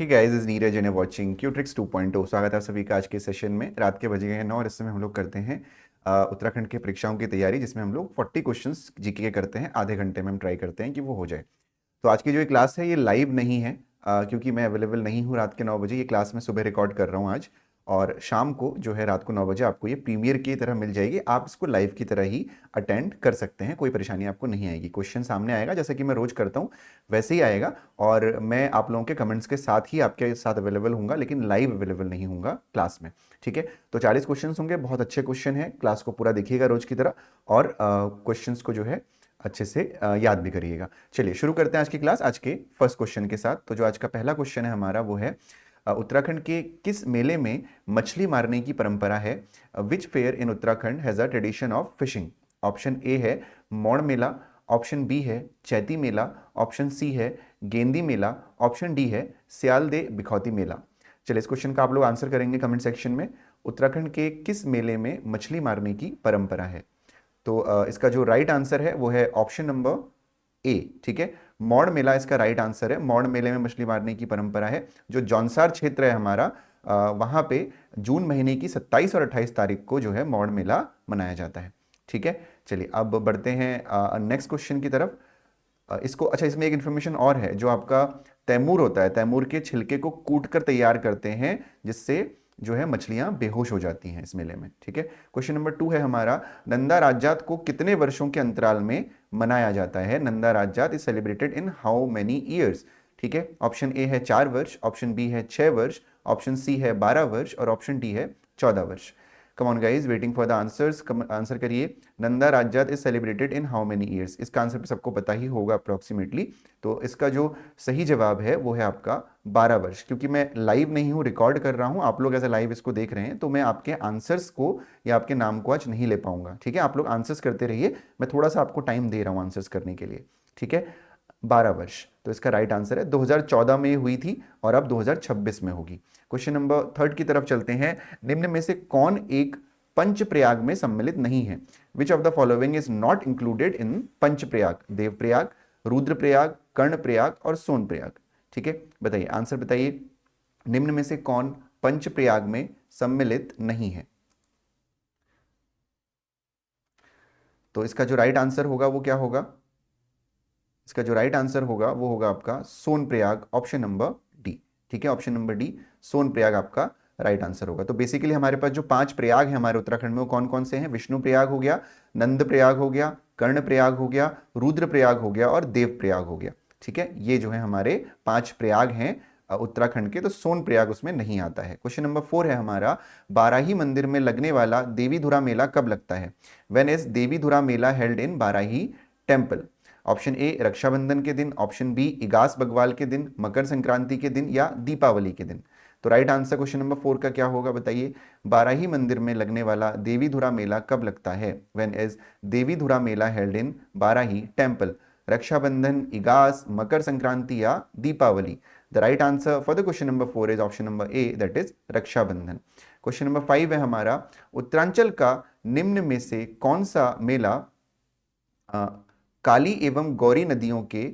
He guys is Neeraj and watching Qtricks 2.0। स्वागत है आप सभी का आज के सेशन में। रात के बज गए हैं 9 और इस समय हम लोग करते हैं उत्तराखंड के परीक्षाओं की तैयारी, जिसमें हम लोग 40 क्वेश्चंस जीके के करते हैं। आधे घंटे में हम ट्राई करते हैं कि वो हो जाए। तो आज की जो ये क्लास है ये लाइव नहीं है, क्योंकि मैं अवेलेबल नहीं हूँ रात के 9 बजे। ये क्लास मैं सुबह रिकॉर्ड कर रहा हूँ आज, और शाम को जो है रात को 9 बजे आपको ये प्रीमियर की तरह मिल जाएगी। आप इसको लाइव की तरह ही अटेंड कर सकते हैं, कोई परेशानी आपको नहीं आएगी। क्वेश्चन सामने आएगा जैसे कि मैं रोज करता हूँ वैसे ही आएगा, और मैं आप लोगों के कमेंट्स के साथ ही आपके साथ अवेलेबल हूँगा, लेकिन लाइव अवेलेबल नहीं हूँगा क्लास में। ठीक है, तो 40 क्वेश्चन होंगे, बहुत अच्छे क्वेश्चन है। क्लास को पूरा देखिएगा रोज की तरह, और क्वेश्चंस को जो है अच्छे से याद भी करिएगा। चलिए शुरू करते हैं आज की क्लास, आज के फर्स्ट क्वेश्चन के साथ। तो जो आज का पहला क्वेश्चन है हमारा वो है, उत्तराखंड के किस मेले में मछली मारने की परंपरा है? Which fair in Uttarakhand has a tradition of fishing? Option A है मौड़ मेला, ऑप्शन बी है चैती मेला, ऑप्शन सी है गेंदी मेला, ऑप्शन डी है सियाल दे बिखौती मेला। चलिए इस क्वेश्चन का आप लोग आंसर करेंगे कमेंट सेक्शन में। उत्तराखंड के किस मेले में मछली मारने की परंपरा है? तो इसका जो राइट आंसर है वो है ऑप्शन नंबर ए। ठीक है, मौड़ मेला इसका राइट आंसर है। मौड़ मेले में मछली मारने की परंपरा है। जो जौनसार क्षेत्र है हमारा, वहां पे जून महीने की 27 और 28 तारीख को जो है मौड़ मेला मनाया जाता है। ठीक है, चलिए अब बढ़ते हैं नेक्स्ट क्वेश्चन की तरफ। इसको अच्छा, इसमें एक इन्फॉर्मेशन और है। जो आपका तैमूर होता है, तैमूर के छिलके को कूट कर तैयार करते हैं, जिससे जो है मछलियां बेहोश हो जाती हैं इस मेले में। ठीक है, क्वेश्चन नंबर 2 है हमारा, नंदा राज्यात को कितने वर्षों के अंतराल में मनाया जाता है? नंदा राज्यात is celebrated in how many years? ठीक है, ऑप्शन ए है 4 वर्ष, ऑप्शन बी है 6 वर्ष, ऑप्शन सी है 12 वर्ष, और ऑप्शन डी है 14 वर्ष। Come on guys, waiting for the answers. Answer करिए। नंदा राज्यात is celebrated in how many years? इसका आंसर भी सबको पता ही होगा अप्रोक्सीमेटली। तो इसका जो सही जवाब है वो है आपका 12 वर्ष। क्योंकि मैं लाइव नहीं हूँ, रिकॉर्ड कर रहा हूँ, आप लोग एज ए लाइव इसको देख रहे हैं, तो मैं आपके आंसर्स को या आपके नाम को आज नहीं ले पाऊंगा। ठीक है, आप लोग आंसर्स करते रहिए, मैं थोड़ा सा आपको टाइम दे रहा हूँ आंसर्स करने के लिए। ठीक है, 12 वर्ष तो इसका राइट आंसर है। 2014 में हुई थी और अब 2026 में होगी। क्वेश्चन नंबर 3 की तरफ चलते हैं। निम्न में से कौन एक पंचप्रयाग में सम्मिलित नहीं है? Which of the following is not included in Panchprayag? Devprayag, Rudraprayag, Karnaprayag और सोनप्रयाग। ठीक है, बताइए, आंसर बताइए। निम्न में से कौन पंचप्रयाग में सम्मिलित नहीं है? तो इसका जो राइट आंसर होगा वो क्या होगा? इसका जो राइट आंसर होगा वो होगा आपका सोनप्रयाग, ऑप्शन नंबर डी। ठीक है, ऑप्शन नंबर डी, सोनप्रयाग आपका राइट आंसर होगा। तो बेसिकली हमारे पास जो 5 प्रयाग हैं हमारे उत्तराखंड में, वो कौन कौन से हैं? विष्णु प्रयाग हो गया, नंद प्रयाग हो गया, कर्ण प्रयाग हो गया, रुद्र प्रयाग हो गया, और देव प्रयाग हो गया। ठीक है, ये जो है हमारे 5 प्रयाग हैं उत्तराखंड के। तो सोन प्रयाग उसमें नहीं आता है। क्वेश्चन नंबर 4 है हमारा, बाराही मंदिर में लगने वाला देवीधुरा मेला कब लगता है? When is Devidhura Mela held in Barahi temple? Option A Raksha Bandhan के दिन, ऑप्शन बी इगास बग्वाल के दिन, मकर संक्रांति के दिन, या दीपावली के दिन। तो राइट आंसर क्वेश्चन नंबर 4 का क्या होगा बताइए? बाराही मंदिर में लगने वाला देवीधुरा मेला कब लगता है? When is Devidhura Mela held in Barahi temple? Rakshabandhan, Igas, Makar Sankranti या Deepawali? The right answer for the question number 4 is option number A, that is Rakshabandhan. Question number 5 है हमारा, उत्तरांचल का निम्न में से कौन सा मेला काली एवं गौरी नदियों के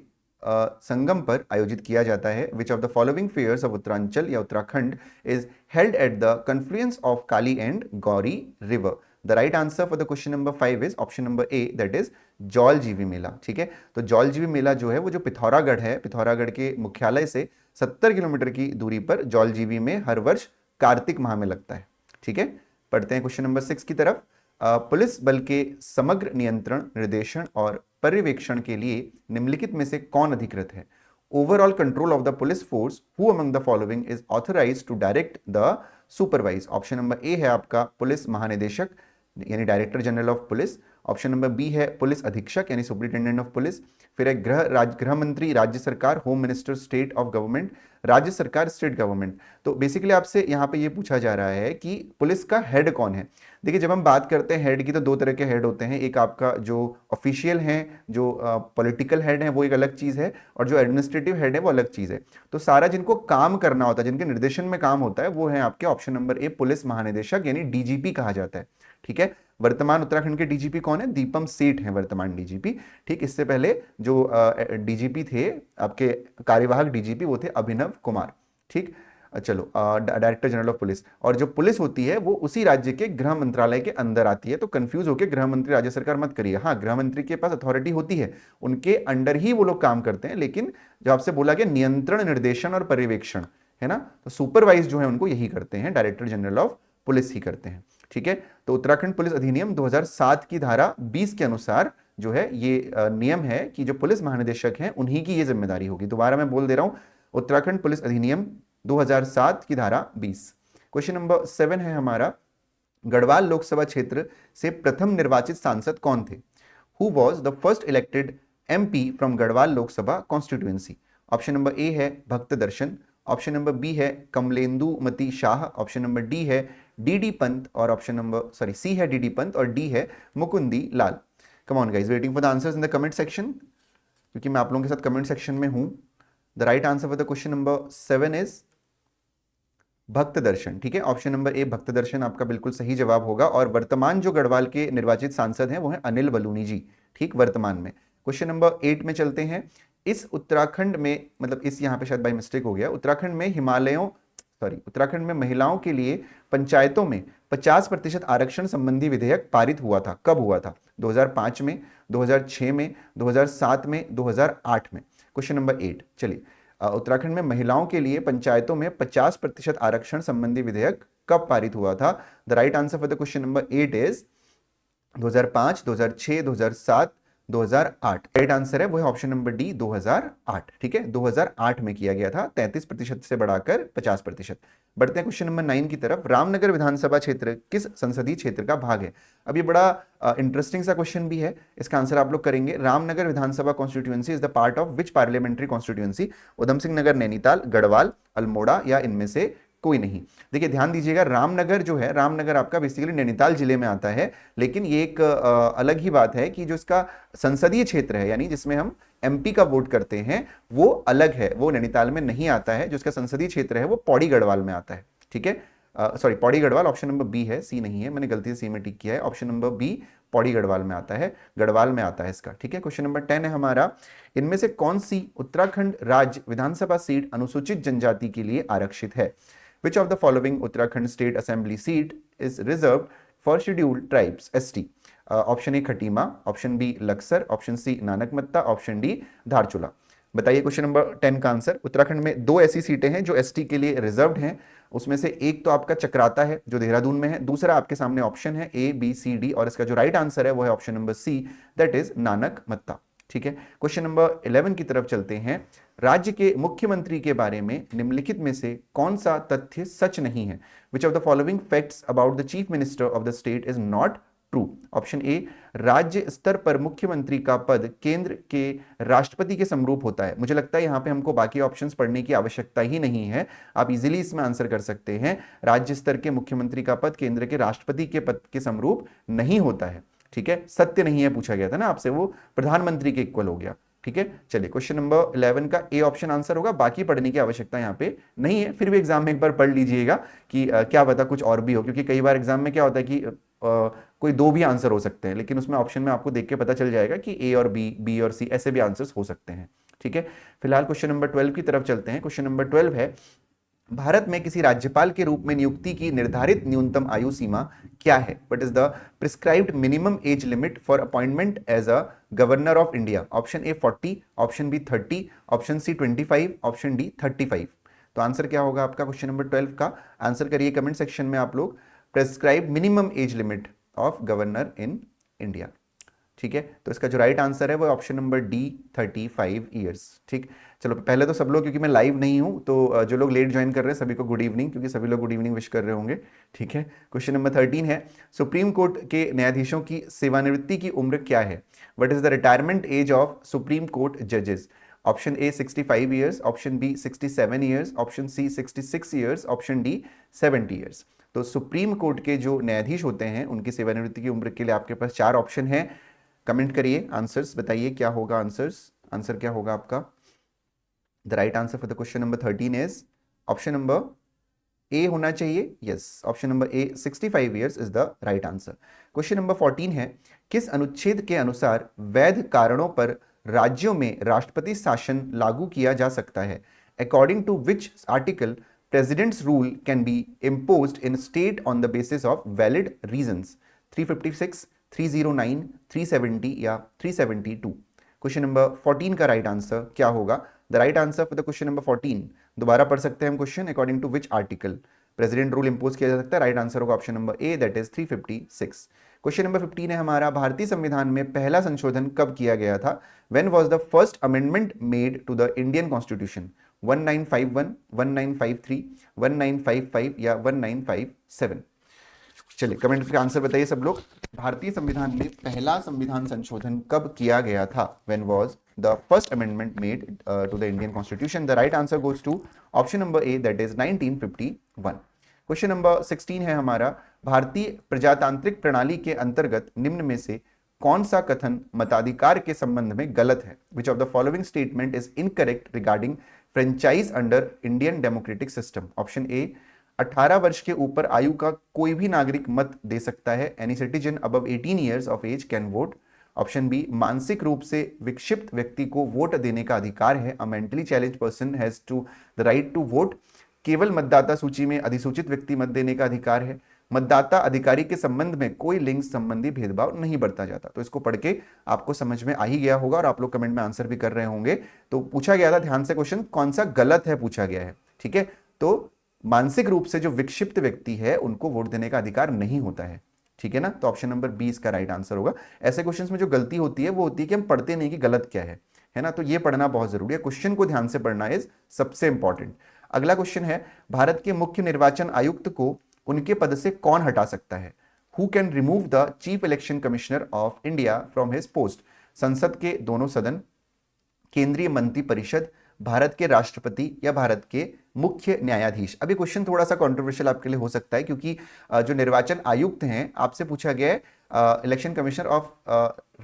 संगम पर आयोजित किया जाता है? Which of the following fairs of Uttaranchal या Uttarakhand is held at the confluence of Kali and Gauri river? The right answer for the question number 5 is option number A, that is Jauljibi Mela. ठीक है, तो जौलजीबी मेला जो है वो जो पिथौरागढ़ है, पिथौरागढ़ के मुख्यालय से 70 किलोमीटर की दूरी पर जौलजीबी में हर वर्ष कार्तिक माह में लगता है। ठीक है, पढ़ते हैं क्वेश्चन नंबर 6 की तरफ। पुलिस बल के समग्र नियंत्रण, निर्देशन और पर्यवेक्षण के लिए निम्नलिखित में से कौन अधिकृत है? Overall control of the police force, who among the following is authorised to direct the supervise? Option number A है आपका पुलिस महानिदेशक, यानी director general of police. Option number B है पुलिस अधीक्षक, यानी सुपरिटेंडेंट ऑफ पुलिस। फिर है गृह मंत्री, राज्य सरकार, home minister, state of government, राज्य सरकार, स्टेट गवर्नमेंट। तो बेसिकली आपसे यहाँ पे ये पूछा जा रहा है कि पुलिस का हेड कौन है। देखिए, जब हम बात करते हैं हेड की, तो 2 तरह के हेड होते हैं। एक आपका जो ऑफिशियल हैं, जो पॉलिटिकल हेड है, वो एक अलग चीज़ है, और जो एडमिनिस्ट्रेटिव हेड है वो अलग चीज़ है। तो सारा जिनको काम करना होता है, जिनके निर्देशन में काम होता है, वो है आपके ऑप्शन नंबर ए, पुलिस महानिदेशक, यानी डीजीपी कहा जाता है। ठीक है, वर्तमान उत्तराखंड के डीजीपी कौन है? दीपम सेठ हैं वर्तमान डीजीपी। ठीक, इससे पहले जो डीजीपी थे, आपके कार्यवाहक डीजीपी, वो थे अभिनव कुमार। ठीक। चलो, डायरेक्टर जनरल ऑफ पुलिस, और जो पुलिस होती है वो उसी राज्य के गृह मंत्रालय के अंदर आती है, तो कंफ्यूज होकर गृह मंत्री राज्य सरकार मत करिए। हाँ, गृह मंत्री के पास अथॉरिटी होती है, उनके अंडर ही वो लोग काम करते हैं, लेकिन जो आपसे बोला गया नियंत्रण, निर्देशन और पर्यवेक्षण है ना, तो सुपरवाइज जो है उनको यही करते हैं, डायरेक्टर जनरल ऑफ पुलिस ही करते हैं। ठीक है, तो उत्तराखंड पुलिस अधिनियम 2007 की धारा 20 के अनुसार जो है ये नियम है कि जो पुलिस महानिदेशक हैं उन्हीं की ये जिम्मेदारी होगी। दोबारा मैं बोल दे रहा हूं, उत्तराखंड पुलिस अधिनियम 2007 की धारा 20। क्वेश्चन नंबर 7 है हमारा, गढ़वाल लोकसभा क्षेत्र से प्रथम निर्वाचित सांसद कौन थे? Who was the first elected MP from Garhwal Lok Sabha constituency? Option number A है भक्त दर्शन, ऑप्शन नंबर बी है कमलेंदुमती शाह, ऑप्शन नंबर डी है डीडी पंत, और ऑप्शन नंबर सी है डीडी पंत, और डी है Mukundi Lal. Come on guys, waiting for the answers in the comment section, क्योंकि मैं आप लोगों के साथ कमेंट सेक्शन में हूं। The right answer for the question number 7 is भक्त दर्शन। ठीक है, ऑप्शन नंबर ए भक्त दर्शन आपका बिल्कुल सही जवाब होगा, और वर्तमान जो गढ़वाल के निर्वाचित सांसद हैं वो हैं अनिल बलूनी जी। ठीक, वर्तमान में। क्वेश्चन नंबर 8 में चलते हैं। इस उत्तराखंड में, मतलब इस यहाँ पे शायद बाय मिस्टेक हो गया, उत्तराखंड में महिलाओं के लिए पंचायतों में 50% आरक्षण संबंधी विधेयक पारित हुआ था। कब हुआ था? 2005 में, 2006 में, 2007 में, 2008 में। क्वेश्चन नंबर 8, चलिए, उत्तराखंड में महिलाओं के लिए पंचायतों में 50% आरक्षण संबंधी विधेयक कब पारित हुआ था? The right answer for the question number 8 is 2005, 2006, 2007, 2008। Right answer है वो है ऑप्शन नंबर डी, 2008। ठीक है, 2008 में किया गया था, 33% से बढ़ाकर 50%। बढ़ते हैं क्वेश्चन नंबर 9 की तरफ। रामनगर विधानसभा क्षेत्र किस संसदीय क्षेत्र का भाग है? अब ये बड़ा इंटरेस्टिंग सा क्वेश्चन भी है, इसका आंसर आप लोग करेंगे। Ramnagar Vidhan Sabha constituency is the part of which parliamentary constituency? Udham Singh Nagar, Nainital, Garhwal, Almora, या इनमें से कोई नहीं। देखिए ध्यान दीजिएगा, रामनगर जो है, रामनगर आपका बेसिकली नैनीताल जिले में आता है, लेकिन ये एक अलग ही बात है कि जो इसका संसदीय क्षेत्र है, यानी जिसमें हम एमपी का वोट करते हैं, वो अलग है, वो नैनीताल में नहीं आता है। जो इसका संसदीय क्षेत्र है वो पौड़ी गढ़वाल में आता है। ठीक है, sorry, Pauri Garhwal, option number B है, सी नहीं है, मैंने गलती से सी में टिक किया है। Option number B Pauri Garhwal में आता है, गढ़वाल में आता है इसका। ठीक है, क्वेश्चन नंबर 10 है हमारा, इनमें से कौन सी उत्तराखंड राज्य विधानसभा सीट अनुसूचित जनजाति के लिए आरक्षित है? Which of the following Uttarakhand State Assembly seat is reserved for scheduled tribes (ST)? Option A Khatima, option B Laksar, option C Nanakmatta, option D Dharchula. बताइए क्वेश्चन नंबर 10 का आंसर। उत्तराखंड में 2 ऐसी सीटें हैं जो एसटी के लिए रिजर्व्ड हैं, उसमें से एक तो आपका चक्राता है जो देहरादून में है, दूसरा आपके सामने ऑप्शन है ए, बी, सी, डी, और इसका जो राइट आंसर है वो है option number C, that is Nanakmatta. ठीक है, क्वेश्चन नंबर 11 की तरफ चलते हैं। राज्य के मुख्यमंत्री के बारे में निम्नलिखित में से कौन सा तथ्य सच नहीं है? Which of the following facts about the chief minister of the state is not true? Option A, राज्य स्तर पर मुख्यमंत्री का पद केंद्र के राष्ट्रपति के समरूप होता है। मुझे लगता है यहां पे हमको बाकी ऑप्शंस पढ़ने की आवश्यकता ही नहीं है, आप इजीली इसमें आंसर कर सकते हैं। राज्य स्तर के मुख्यमंत्री का पद केंद्र के राष्ट्रपति के पद के समरूप नहीं होता है। ठीक है, सत्य नहीं है पूछा गया था ना आपसे, वो प्रधानमंत्री के इक्वल हो गया। ठीक है, चलिए क्वेश्चन नंबर 11 का ए ऑप्शन आंसर होगा, बाकी पढ़ने की आवश्यकता यहाँ पे नहीं है, फिर भी एग्जाम में एक बार पढ़ लीजिएगा कि क्या पता कुछ और भी हो, क्योंकि कई बार एग्जाम में क्या होता है कि कोई 2 भी आंसर हो सकते हैं, लेकिन उसमें ऑप्शन में आपको देख के पता चल जाएगा कि ए और बी, बी और सी, ऐसे भी आंसर्स हो सकते हैं। ठीक है, फिलहाल क्वेश्चन नंबर 12 की तरफ चलते हैं। क्वेश्चन नंबर 12 है, भारत में किसी राज्यपाल के रूप में नियुक्ति की निर्धारित न्यूनतम आयु सीमा क्या है? What is the prescribed minimum age limit for appointment as a governor of India? Option A 40, option B 30, option C 25, option D 35। तो आंसर क्या होगा आपका क्वेश्चन नंबर 12 का? आंसर करिए कमेंट सेक्शन में आप लोग, prescribed minimum age limit of governor in India. ठीक है, तो इसका जो राइट आंसर है वो ऑप्शन नंबर डी 35 ईयर्स। ठीक, चलो पहले तो सब लोग, क्योंकि मैं लाइव नहीं हूं तो जो लोग लेट ज्वाइन कर रहे हैं सभी को गुड इवनिंग, क्योंकि सभी लोग गुड इवनिंग विश कर रहे होंगे। ठीक है, क्वेश्चन नंबर 13 है, सुप्रीम कोर्ट के न्यायाधीशों की सेवानिवृत्ति की उम्र क्या है? What is the retirement age of Supreme Court जजेस? Option A 65 years, option B 67 years, option C 66 years, option D 70 years. तो सुप्रीम कोर्ट के जो न्यायाधीश होते हैं उनकी सेवानिवृत्ति की उम्र के लिए आपके पास 4 ऑप्शन है। कमेंट करिए, आंसर्स बताइए क्या होगा आंसर्स, आंसर क्या होगा आपका? The right answer for the question number 13 is option number ए होना चाहिए। Yes, option number A 65 years is the right answer. Question number 14 है, किस अनुच्छेद के अनुसार वैध कारणों पर राज्यों में राष्ट्रपति शासन लागू किया जा सकता है? according to which article president's rule can be imposed in state on the basis of valid reasons? 356, 309, 370 या 372? क्वेश्चन नंबर 14 का राइट आंसर क्या होगा? The right answer for the question number 14, दोबारा पढ़ सकते हैं हम question, according to which article president rule impose किया जा सकता है? राइट आंसर होगा option number A, that is 356। Question number 15 है हमारा, भारतीय संविधान में पहला संशोधन कब किया गया था? When was the first amendment made to the Indian constitution? 1951, 1953, 1955 या 1957? चलिए कमेंट का आंसर बताइए सब लोग। भारतीय संविधान में पहला संविधान संशोधन कब किया गया था? When was the first amendment made to the Indian constitution? The right answer goes to option number A, that is 1951। Question number 16 है हमारा, भारतीय प्रजातांत्रिक प्रणाली के अंतर्गत निम्न में से कौन सा कथन मताधिकार के संबंध में गलत है? Which of the following statement is incorrect regarding franchise under Indian democratic system? Option A, 18 वर्ष के ऊपर आयु का कोई भी नागरिक मत दे सकता है, any citizen above 18 years of age can vote. Option B, मानसिक रूप से विक्षिप्त व्यक्ति को वोट देने का अधिकार है, a mentally challenge person has to the right to vote. केवल मतदाता सूची में अधिसूचित व्यक्ति मत देने का अधिकार है। मतदाता अधिकारी के संबंध में कोई लिंग संबंधी भेदभाव नहीं बरता जाता। तो इसको पढ़ के आपको समझ में आ ही गया होगा और आप लोग कमेंट में आंसर भी कर रहे होंगे। तो पूछा गया था, ध्यान से क्वेश्चन, कौन सा गलत है पूछा गया है, ठीक है। तो मानसिक रूप से जो विक्षिप्त व्यक्ति है उनको वोट देने का अधिकार नहीं होता है, ठीक है ना। तो ऑप्शन नंबर 20 का राइट आंसर होगा। ऐसे क्वेश्चंस में जो गलती होती है वो होती है कि हम पढ़ते नहीं कि गलत क्या है ना। तो ये पढ़ना बहुत जरूरी है, क्वेश्चन को ध्यान से पढ़ना इज सबसे इंपॉर्टेंट। अगला क्वेश्चन है, भारत के मुख्य निर्वाचन आयुक्त को उनके पद से कौन हटा सकता है? Who can remove the chief election commissioner of India from his post? संसद के दोनों सदन, केंद्रीय मंत्री परिषद, भारत के राष्ट्रपति या भारत के मुख्य न्यायाधीश? अभी क्वेश्चन थोड़ा सा कंट्रोवर्शियल आपके लिए हो सकता है क्योंकि जो निर्वाचन आयुक्त हैं, आपसे पूछा गया है इलेक्शन कमिश्नर ऑफ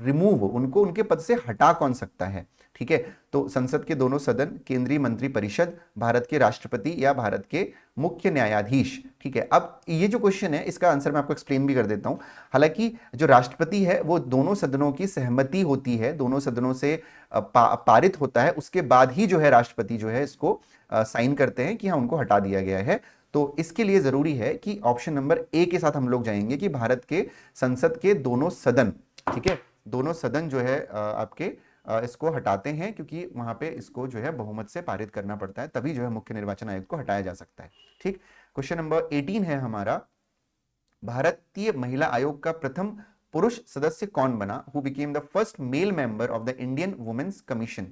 रिमूव, उनको उनके पद से हटा कौन सकता है, ठीक है। तो संसद के दोनों सदन, केंद्रीय मंत्री परिषद, भारत के राष्ट्रपति या भारत के मुख्य न्यायाधीश, ठीक है। अब ये जो क्वेश्चन है इसका आंसर मैं आपको एक्सप्लेन भी कर देता हूं। हालांकि जो राष्ट्रपति है वो दोनों सदनों की सहमति होती है, दोनों सदनों से पारित होता है, उसके बाद ही जो है राष्ट्रपति जो है इसको साइन करते हैं कि हाँ उनको हटा दिया गया है। तो इसके लिए जरूरी है कि ऑप्शन नंबर ए के साथ हम लोग जाएंगे कि भारत के संसद के दोनों सदन, ठीक है, दोनों सदन जो है आपके इसको हटाते हैं, क्योंकि वहां पे इसको जो है बहुमत से पारित करना पड़ता है, तभी जो है मुख्य निर्वाचन आयुक्त को हटाया जा सकता है, ठीक। क्वेश्चन नंबर 18 है हमारा, भारतीय महिला आयोग का प्रथम पुरुष सदस्य कौन बना? Who became the first male member of the Indian women's commission?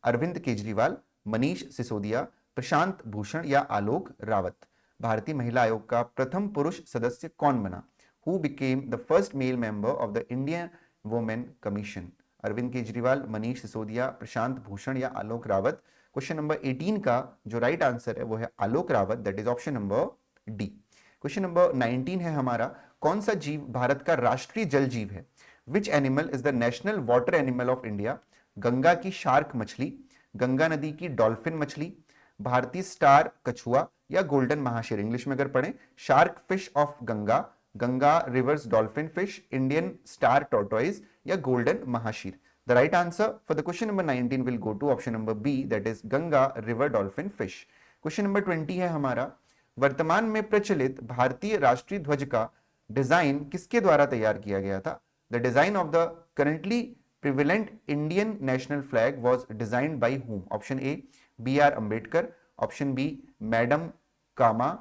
Arvind Kejriwal, Manish Sisodia, Prashant Bhushan या आलोक रावत? भारतीय महिला आयोग का प्रथम पुरुष सदस्य कौन बना? Who became the first male member of the Indian women commission? Arvind Kejriwal, Manish Sisodia, Prashant Bhushan या आलोक रावत? क्वेश्चन नंबर 18 का जो राइट आंसर है वो है Alok Rawat, that is option number D. Question number 19 है हमारा, कौन सा जीव भारत का राष्ट्रीय जल जीव है? Which animal is the national water animal of India? Ganga की शार्क मछली, गंगा नदी की डॉल्फिन मछली, भारतीय स्टार कछुआ या गोल्डन महाशीर? इंग्लिश में अगर पढ़ें, shark fish of Ganga, Ganga rivers dolphin fish, Indian star tortoise या golden mahseer? The right answer for the question number 19 will go to option number B, that is Ganga river dolphin fish. Question number 20 है हमारा, वर्तमान में प्रचलित भारतीय राष्ट्रीय ध्वज का डिजाइन किसके द्वारा तैयार किया गया था? The design of the currently prevalent Indian national flag was designed by whom? Option A, B R Ambedkar, option B, madam Cama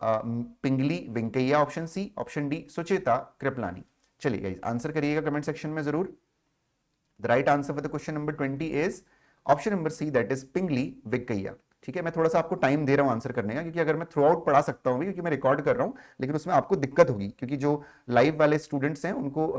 Pingali Venkayya, option C, option D, Sucheta Kripalani? चलिए गाइस आंसर करिएगा कमेंट सेक्शन में जरूर। The right answer for the question number 20 is option number C, that is Pingali Venkayya, ठीक है। मैं थोड़ा सा आपको टाइम दे रहा हूं आंसर करने का, क्योंकि अगर मैं थ्रू आउट पढ़ा सकता हूं क्योंकि मैं रिकॉर्ड कर रहा हूं, लेकिन उसमें आपको दिक्कत होगी क्योंकि जो लाइव वाले स्टूडेंट्स हैं उनको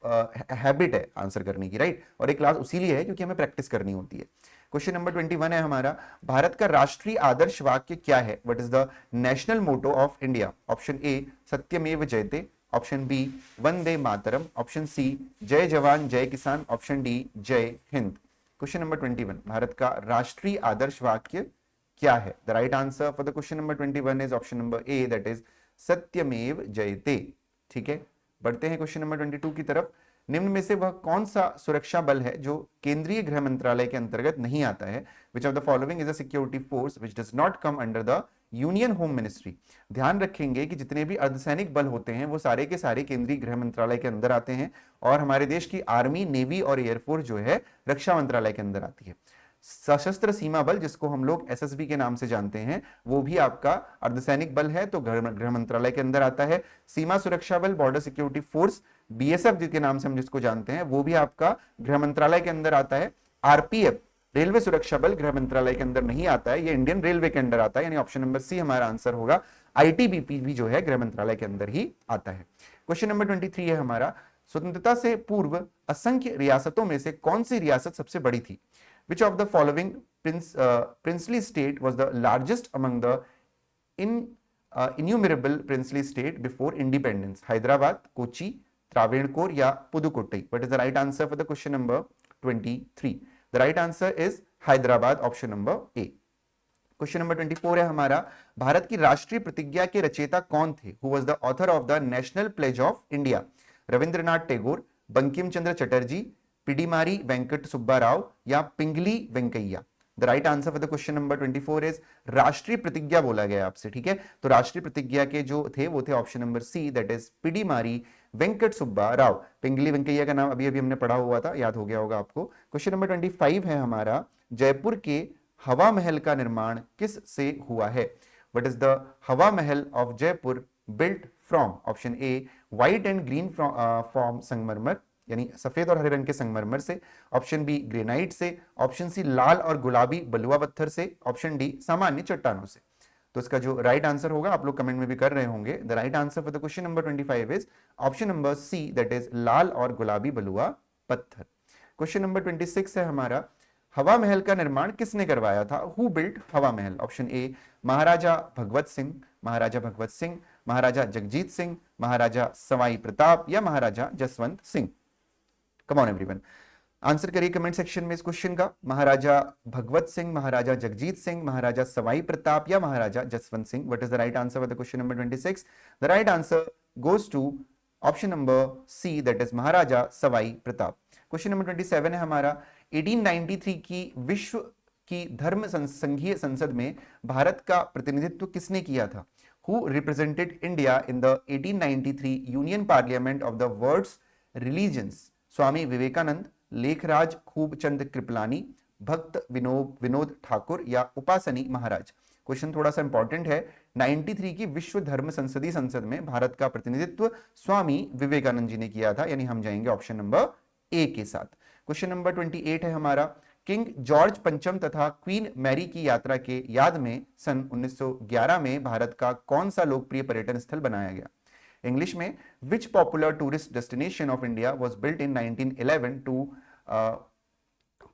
हैबिट है आंसर करने की, राइट, और एक क्लास उसीलिए है क्योंकि हमें प्रैक्टिस करनी होती है। क्वेश्चन नंबर 21 है हमारा, भारत का राष्ट्रीय आदर्श वाक्य क्या है? What is the national motto of India? Option A, Satyameva Jayate, option B, Vande Mataram, option C, Jai Jawan जय किसान, ऑप्शन डी, जय हिंद? क्वेश्चन नंबर 21, भारत का राष्ट्रीय आदर्श वाक्य क्या है? The right answer for the question number 21 is option number A, that is सत्यमेव जयते, ठीक है। बढ़ते हैं क्वेश्चन नंबर 22 की तरफ। निम्न में से वह कौन सा सुरक्षा बल है जो केंद्रीय गृह मंत्रालय के अंतर्गत नहीं आता है? Which of the following is a security force which does not come under the union home ministry? ध्यान रखेंगे कि जितने भी अर्धसैनिक बल होते हैं वो सारे के सारे केंद्रीय गृह मंत्रालय के अंदर आते हैं, और हमारे देश की आर्मी, नेवी और एयरफोर्स जो है रक्षा मंत्रालय के अंदर आती है। सशस्त्र सीमा बल, जिसको हम लोग एसएसबी के नाम से जानते हैं, वो भी आपका अर्धसैनिक बल है, तो गृह मंत्रालय के अंदर आता है। सीमा सुरक्षा बल, बॉर्डर सिक्योरिटी फोर्स, बीएसएफ के नाम से हम जिसको जानते हैं, वो भी आपका गृह मंत्रालय के अंदर आता है। आरपीएफ, रेलवे सुरक्षा बल, गृह मंत्रालय के अंदर नहीं आता है, ये इंडियन रेलवे के अंदर आता है, यानी ऑप्शन नंबर सी हमारा आंसर होगा। आईटीबीपी भी जो है गृह मंत्रालय के अंदर ही आता है। क्वेश्चन नंबर 23 है हमारा, स्वतंत्रता से पूर्व असंख्य रियासतों में से कौन सी रियासत सबसे बड़ी थी? Which of the following princely state was the largest among the innumerable princely state before independence? Hyderabad, Kochi, Travancore या Pudukkottai? What is the right answer for the question number 23? The right answer is Hyderabad, option number A. Question number 24 है हमारा, भारत की राष्ट्रीय प्रतिज्ञा के रचयिता कौन थे? Who was the author of the National Pledge of India? Rabindranath Tagore, Bankim Chandra Chatterjee, पिडीमारी Venkat Subba Rao या Pingali Venkayya? The right answer for the question number 24 is राष्ट्रीय प्रतिज्ञा बोला गया आपसे, ठीक है? तो राष्ट्रीय प्रतिज्ञा के जो थे वो थे option number C, that is Pydimarri Venkat Subba Rao. Pingali Venkayya का नाम अभी अभी हमने पढ़ा हुआ था, याद हो गया होगा आपको। क्वेश्चन नंबर 25 है हमारा, जयपुर के हवा महल का निर्माण किस से हुआ है? व्हाट इज द हवा महल of Jaipur built from? Option A, white and green from संगमरमर, यानी सफेद और हरे रंग के संगमरमर से। ऑप्शन बी, ग्रेनाइट से। ऑप्शन सी, लाल और गुलाबी बलुआ पत्थर से। ऑप्शन डी, सामान्य चट्टानों से। तो इसका जो राइट आंसर होगा, आप लोग कमेंट में भी कर रहे होंगे, the right answer for the question number 25 is option number C, that is लाल और गुलाबी बलुआ पत्थर। क्वेश्चन नंबर 26 है हमारा, हवा महल का निर्माण किसने करवाया था? Who built Hawa Mahal? Option A, Maharaja Bhagwat Singh, Maharaja Bhagwat Singh, Maharaja Jagjit Singh, Maharaja Sawai Pratap या Maharaja Jaswant Singh? Come on everyone, answer करिए कमेंट सेक्शन में इस क्वेश्चन का। महाराजा भगवत सिंह, महाराजा जगजीत सिंह, महाराजा सवाई प्रताप या Maharaja Jaswant Singh? What is the right answer for the question number 26? The right answer goes to option number C, that is Maharaja Sawai Pratap. Question number 27 है हमारा, 1893 की विश्व की धर्म संघीय संसद में भारत का प्रतिनिधित्व किसने किया था? Who represented India in the 1893 union parliament of the world's religions? Swami Vivekananda, Lekhraj Khubchand Kripalani, Bhakt Vinod Thakur या उपासनी महाराज? क्वेश्चन थोड़ा सा इंपॉर्टेंट है। 93 की विश्व धर्म संसदीय संसद में भारत का प्रतिनिधित्व स्वामी विवेकानंद जी ने किया था, यानी हम जाएंगे ऑप्शन नंबर ए के साथ। क्वेश्चन नंबर 28 है हमारा, किंग जॉर्ज पंचम तथा क्वीन मैरी की यात्रा के याद में सन 1911 में भारत का कौन सा लोकप्रिय पर्यटन स्थल बनाया गया? इंग्लिश में, which popular tourist destination of India was built in 1911 to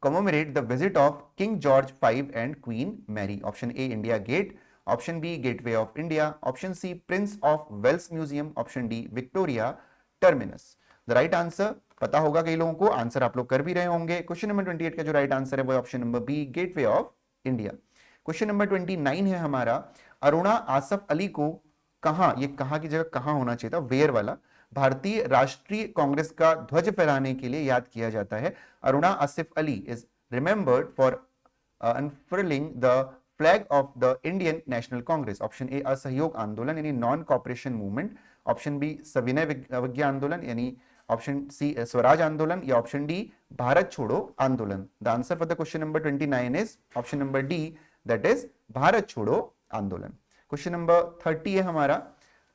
commemorate the visit of King George V and Queen Mary? Option A, India Gate. Option B, Gateway of India. Option C, Prince of Wales Museum. Option D, Victoria Terminus. The right answer पता होगा कई लोगों को, answer आप लोग कर भी रहे होंगे। क्वेश्चन नंबर 28 का जो राइट आंसर है वो option number B, gateway of India. Question number 29 है हमारा, अरुणा आसफ अली को कहां, ये कहां की जगह कहां होना चाहिए था, वेयर वाला, भारतीय राष्ट्रीय कांग्रेस का ध्वज फहराने के लिए याद किया जाता है? Aruna Asaf Ali is remembered for unfurling the flag of the Indian national Congress? Option A, असहयोग आंदोलन यानी non cooperation movement. Option B, सविनय अवज्ञा आंदोलन यानी ऑप्शन सी स्वराज आंदोलन या ऑप्शन डी भारत छोड़ो आंदोलन? The answer for the question number 29 is option number D, that is Bharat छोड़ो आंदोलन। क्वेश्चन नंबर 30 है हमारा,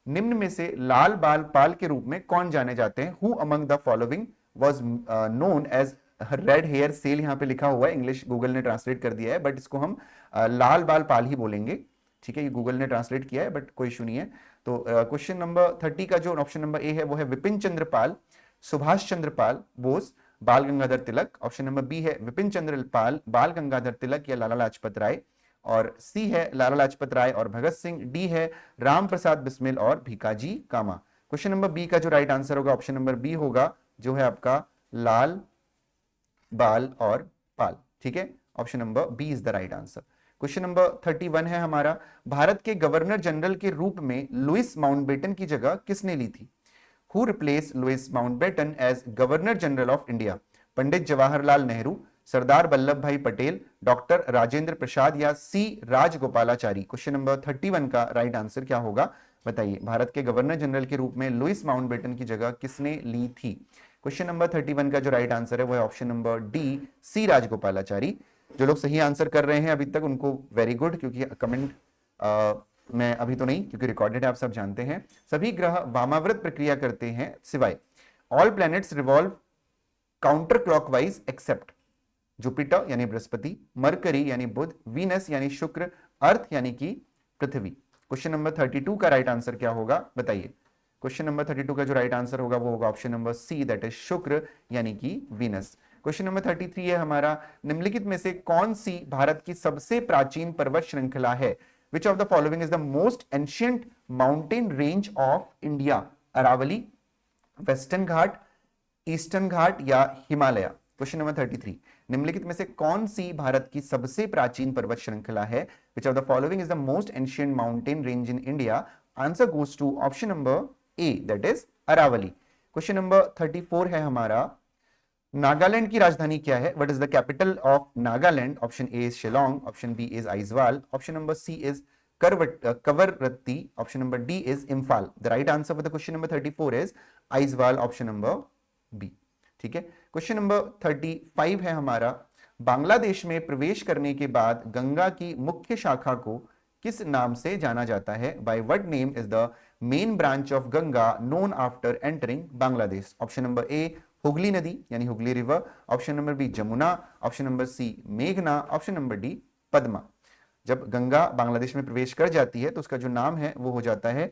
निम्न में से लाल बाल पाल के रूप में कौन जाने जाते हैं? Who among the following was known as red hair cell? यहां पे लिखा हुआ है, इंग्लिश गूगल ने ट्रांसलेट कर दिया है, बट इसको हम लाल बाल पाल ही बोलेंगे, ठीक है? ये गूगल ने ट्रांसलेट किया है, बट कोई इशू नहीं है। तो क्वेश्चन नंबर 30 का जो ऑप्शन नंबर ए है वो है विपिन चंद्र पाल, सुभाष चंद्र पाल बोस, बाल Gangadhar Tilak. Option number B है विपिन चंद्र पाल, बाल गंगाधर तिलक या लाला लाजपत राय, और सी है लाला लाजपत राय और भगत सिंह, डी है राम प्रसाद बिस्मिल और भीकाजी कामा। क्वेश्चन नंबर बी का जो राइट आंसर होगा ऑप्शन नंबर बी होगा, जो है आपका लाल बाल और पाल, ठीक है? Option number B is the right answer. Question number 31 है हमारा, भारत के गवर्नर जनरल के रूप में लुइस माउंटबेटन की जगह किसने ली थी? Who replace Louis Mountbatten as governor general of India? Pandit Jawaharlal Nehru, Sardar Vallabh Bhai Patel, doctor Rajendra Prasad या सी राजगोपालाचारी? क्वेश्चन नंबर 31 का राइट आंसर क्या होगा बताइए। भारत के गवर्नर जनरल के रूप में लुइस माउंटबेटन की जगह किसने ली थी? क्वेश्चन नंबर 31 का जो राइट आंसर है वो है ऑप्शन नंबर डी, सी राजगोपालाचारी। जो लोग सही आंसर कर रहे हैं अभी तक उनको वेरी गुड, क्योंकि कमेंट मैं अभी तो नहीं, क्योंकि रिकॉर्डेड है, आप सब जानते हैं। सभी ग्रह वामाव्रत प्रक्रिया करते हैं सिवाय all planets revolve counter clockwise except Jupiter यानी बृहस्पति, मरकरी यानी बुध, वीनस यानी शुक्र, अर्थ यानी कि पृथ्वी। क्वेश्चन नंबर 32 का राइट आंसर क्या होगा बताइए। क्वेश्चन नंबर 32 का जो राइट आंसर होगा वो होगा option number C, that is Shukra यानी कि वीनस। क्वेश्चन नंबर 33 है हमारा, निम्नलिखित में से कौन सी भारत की सबसे प्राचीन पर्वत श्रृंखला है? Which of the following is the most ancient mountain range of India? Aravalli, western ghat, eastern ghat या हिमालय? क्वेश्चन नंबर 33, निम्नलिखित में से कौन सी भारत की सबसे प्राचीन पर्वत श्रृंखला है? Which of the following is the most ancient mountain range in India? Answer goes to option number A, that is Aravalli. Question number 34 है हमारा, नागालैंड की राजधानी क्या है? What is the capital of Nagaland? Option A is Shillong, option B is Aizawl, option number C is Kavaratti, option number D is Imphal. The right answer for the question number 34 is Aizawl, option number B. ठीक है। Question number 35 है हमारा, बांग्लादेश में प्रवेश करने के बाद गंगा की मुख्य शाखा को किस नाम से जाना जाता है? By what name is the main branch of Ganga known after entering Bangladesh? Option number A Hooghly नदी यानी Hooghly river, option number B Jamuna, option number C मेघना, ऑप्शन नंबर डी पद्मा। जब गंगा बांग्लादेश में प्रवेश कर जाती है तो उसका जो नाम है वो हो जाता है,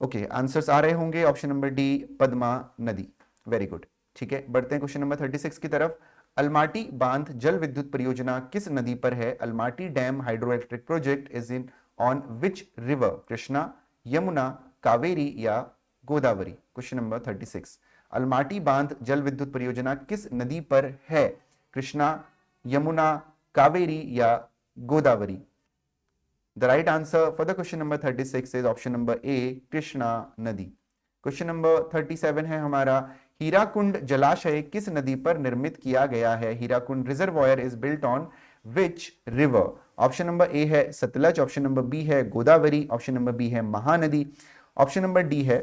ओके आंसर्स आ रहे होंगे, ऑप्शन नंबर डी पद्मा नदी। Very good. ठीक है, बढ़ते हैं क्वेश्चन नंबर 36 की तरफ। अलमाटी बांध जल विद्युत परियोजना किस नदी पर है? Almaty dam hydro electric project is in on which river? Krishna, Yamuna, Kaveri या गोदावरी? क्वेश्चन नंबर 36, अलमाटी बांध जल विद्युत परियोजना किस नदी पर है? कृष्णा, यमुना, कावेरी या Godavari? The right answer for the question number 36 is option number A, Krishna नदी। क्वेश्चन नंबर 37 है हमारा, हीराकुंड जलाशय किस नदी पर निर्मित किया गया है? Hirakud reservoir is built on which river? Option number A है सतलज, ऑप्शन नंबर बी है गोदावरी, ऑप्शन नंबर बी है महानदी, ऑप्शन नंबर डी है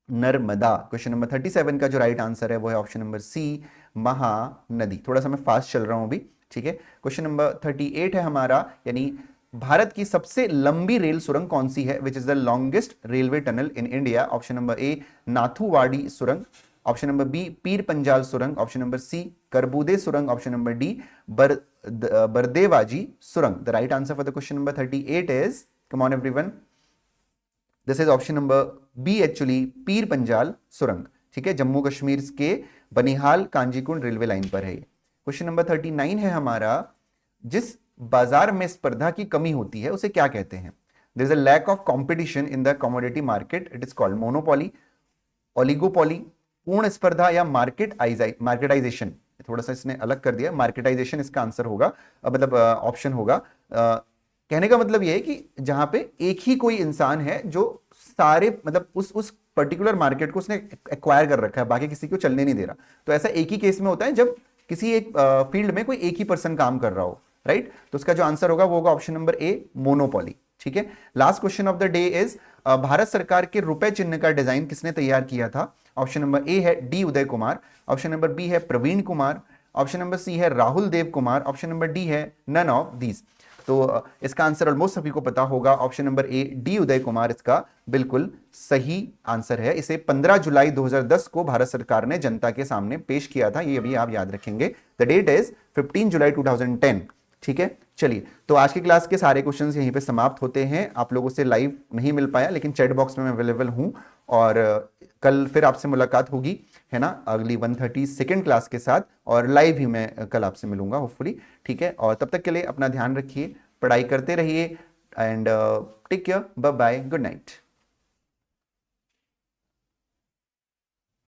नर्मदा। क्वेश्चन नंबर 37 का जो राइट आंसर है वो है ऑप्शन नंबर सी, महानदी। थोड़ा सा मैं फास्ट चल रहा हूं अभी। ठीक है। क्वेश्चन नंबर 38 है हमारा, यानी भारत की सबसे लंबी रेल सुरंग कौन सी है? Which is the longest railway tunnel in India? Option number A Nathuwadi सुरंग, option number B Pir Panjal सुरंग, ऑप्शन नंबर सी करबूदे सुरंग, ऑप्शन नंबर डी बरदेवाजी सुरंग। The right answer for the question number 38 is, come on everyone, this is option number B actually Pir Panjal सुरंग। ठीक है, जम्मू कश्मीर के Banihal कांजीकुंड railway line पर है ये। क्वेश्चन नंबर 39 है हमारा, जिस बाजार में स्पर्धा की कमी होती है उसे क्या कहते हैं? There is a lack of competition in the commodity market, it is called monopoly, oligopoly, पूर्ण स्पर्धा या मार्केटाइजेशन। थोड़ा सा इसने अलग कर दिया, मार्केटाइजेशन इसका आंसर होगा, मतलब ऑप्शन होगा। कहने का मतलब यह है कि जहां पे एक ही कोई इंसान है जो सारे मतलब उस पर्टिकुलर मार्केट को उसने एक्वायर कर रखा है, बाकी किसी को चलने नहीं दे रहा। तो ऐसा एक ही केस में होता है जब किसी एक फील्ड में कोई एक ही पर्सन काम कर रहा हो, राइट? तो उसका जो आंसर होगा वो होगा ऑप्शन नंबर ए, मोनोपोली। ठीक है। Last question of the day is, Bharat सरकार के रुपए चिन्ह का डिजाइन किसने तैयार किया था? ऑप्शन नंबर ए है D Uday Kumar, option number B है Praveen Kumar, option number C है Rahul Dev Kumar, option number D है नन ऑफ दीज। तो इसका आंसर ऑलमोस्ट सभी को पता होगा, option number A D Uday Kumar इसका बिल्कुल सही आंसर है। इसे 15 जुलाई 2010 को भारत सरकार ने जनता के सामने पेश किया था, ये अभी आप याद रखेंगे। द डेट इज 15 जुलाई 2010। ठीक है, चलिए तो आज की क्लास के सारे क्वेश्चंस यहीं पे समाप्त होते हैं। आप लोगों से लाइव नहीं मिल पाया, लेकिन चैट बॉक्स में मैं अवेलेबल हूं, और कल फिर आपसे मुलाकात होगी, है ना, अगली 132nd क्लास के साथ, और लाइव ही मैं कल आपसे मिलूंगा होपफुली। ठीक है, और तब तक के लिए अपना ध्यान रखिए, पढ़ाई करते रहिए, and take care, bye bye, good night.